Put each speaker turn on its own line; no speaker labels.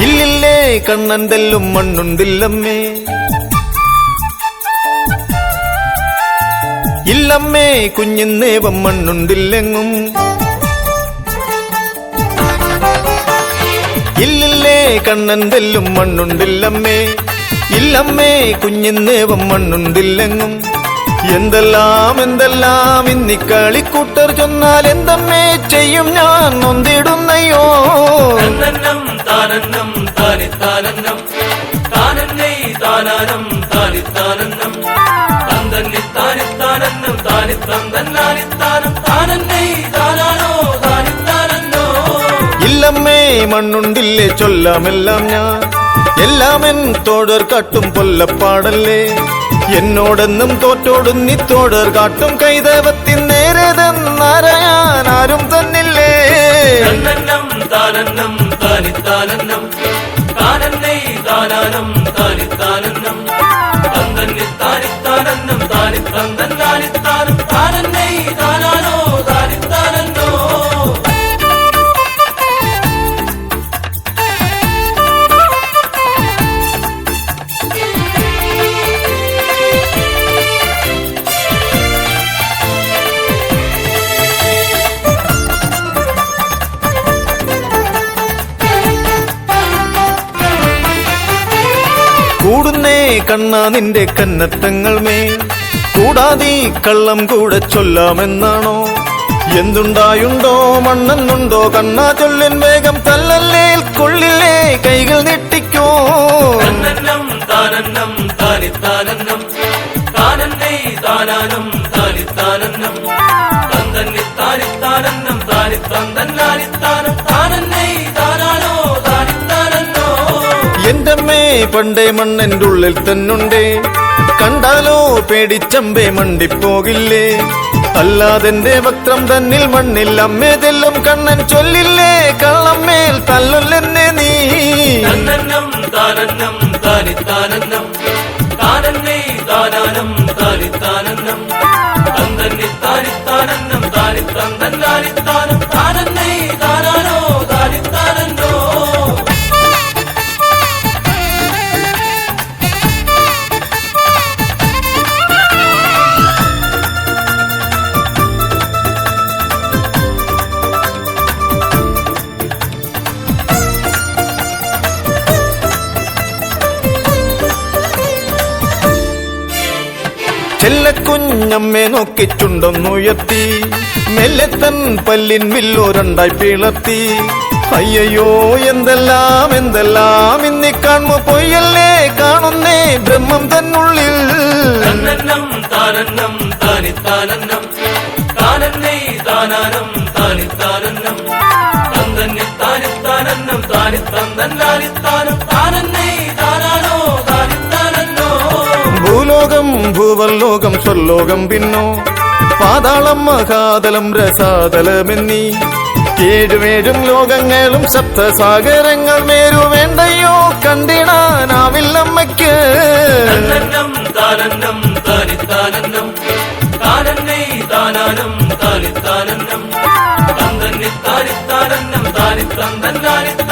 ഇല്ലില്ലേ കണ്ണന്തെല്ലും മണ്ണുണ്ടില്ലമ്മേ, ഇല്ലമ്മേ കുഞ്ഞിന്നേവം മണ്ണുണ്ടില്ലെങ്ങും. ഇല്ലില്ലേ കണ്ണന്തെല്ലും മണ്ണുണ്ടില്ലമ്മേ, ഇല്ലമ്മേ കുഞ്ഞിന്നേവം മണ്ണുണ്ടില്ലെങ്ങും. എന്തെല്ലാം എന്തെല്ലാം ഇന്നിക്കളിക്കൂട്ടർ ചൊന്നാൽ എന്തമ്മേ ചെയ്യും ഞാൻ നൊന്തിടുന്നയോ.
താനന്നം താനിത്താനന്നം താനന്നേ താനാനം താനിത്താനന്നം തന്തന്നി താനിത്താനന്നം താനിത്തന്തന്നാനിത്താനം താനന്നേ താനാനോ താനിത്താനന്നോ.
ഇല്ലമ്മേ മണ്ണുണ്ടില്ലേ ചൊല്ലാമെല്ലാം ഞാൻ, എല്ലാമെൻ തോടർ കാട്ടും പൊല്ലപ്പാടല്ലേ. എന്നോടെന്നും തോറ്റോടും നീ തോടർ കാട്ടും കൈതവത്തിൻ നേരെതെന്നറിയാൻ ആരും തന്നില്ലേ.
തന്നന്നം താനന്നം താനിത്താനന്നം താനന്നേ താനാനം താനിത്താനന്നം തന്തന്നി താനിത്താനന്നം താനിത്തന്തന്നാനിത്താനം താനന്നേ താനാനോ താനിത്താനന്നോ.
കൂടുന്നേ കണ്ണാ നിന്റെ കന്നത്തങ്ങൾ മേൽ, കൂടാതെ കള്ളം കൂടെ ചൊല്ലാമെന്നാണോ. എന്തുണ്ടായുണ്ടോ മണ്ണെന്നുണ്ടോ കണ്ണാ ചൊല്ലിൻ വേഗം തല്ലല്ലേ കൊള്ളില്ലേ കൈകൾ നെട്ടിക്കോ.
തന്നന്നം താനന്നം താനിത്താനന്നം താനന്നേ താനാനം താനിത്താനന്നം തന്തന്നി താനിത്താനന്നം താനിത്തന്തന്നാനിത്താനം താനന്നേ താനാനോ താനിത്താനന്നോ.
എന്റമ്മേ പണ്ടേ മണ്ണെന്റെ ഉള്ളിൽ തന്നുണ്ടേ, കണ്ടാലോ പേടിച്ചമ്പേ മണ്ടിപ്പോകില്ലേ. അല്ലാതെന്റെ വക്രം തന്നിൽ മണ്ണിൽ അമ്മേ തെല്ലും കണ്ണൻ ചൊല്ലില്ലേ കള്ളമ്മേൽ തല്ലൊല്ലെന്നെ നീ.
തന്നന്നം താനന്നം താനിത്താനന്നം താനന്നേ താനാനം താനിത്താനന്നം തന്തന്നി താനിത്താനന്നം താനിത്തന്തന്നാനിത്താനം താനന്നേ താനാനോ താനിത്താനന്നോ.
ചെല്ലക്കുഞ്ഞമ്മേ നോക്കി ചുണ്ടൊന്നുയർത്തി, മെല്ലെത്തൻ പല്ലിൻ വില്ലോ രണ്ടായി പിളർത്തി. അയ്യോ എന്തെല്ലാം എന്തെല്ലാം ഇന്നി കാണുമ്പോ പൊയ്യല്ലേ കാണുന്നേ ബ്രഹ്മം തന്നുള്ളിൽ.
തന്നന്നം താനന്നം താനിത്താനന്നം താനന്നേ താനാനം താനിത്താനന്നം തന്തന്നി താനിത്താനന്നം താനിത്തന്തന്നാനിത്താനം താനന്നേ താനാനോ താനിത്താനന്നോ.
ഭൂലോകം ഭൂവർലോകം സ്വർലോകം പിന്നോ, പാതാളം മഹാതലം രസാതലമെന്നീ. ഏഴുമേഴും ലോകങ്ങളും സപ്തസാഗരങ്ങൾ മേരു വേണ്ടയോ കണ്ടിടാനാവില്ലമ്മയ്ക്ക്.
തന്നന്നം താനന്നം താനിത്താനന്നം താനന്നേ താനാനം താനിത്താനന്നം തന്തന്നി താനിത്താനന്നം താനിത്തന്തന്നാനിത്താനം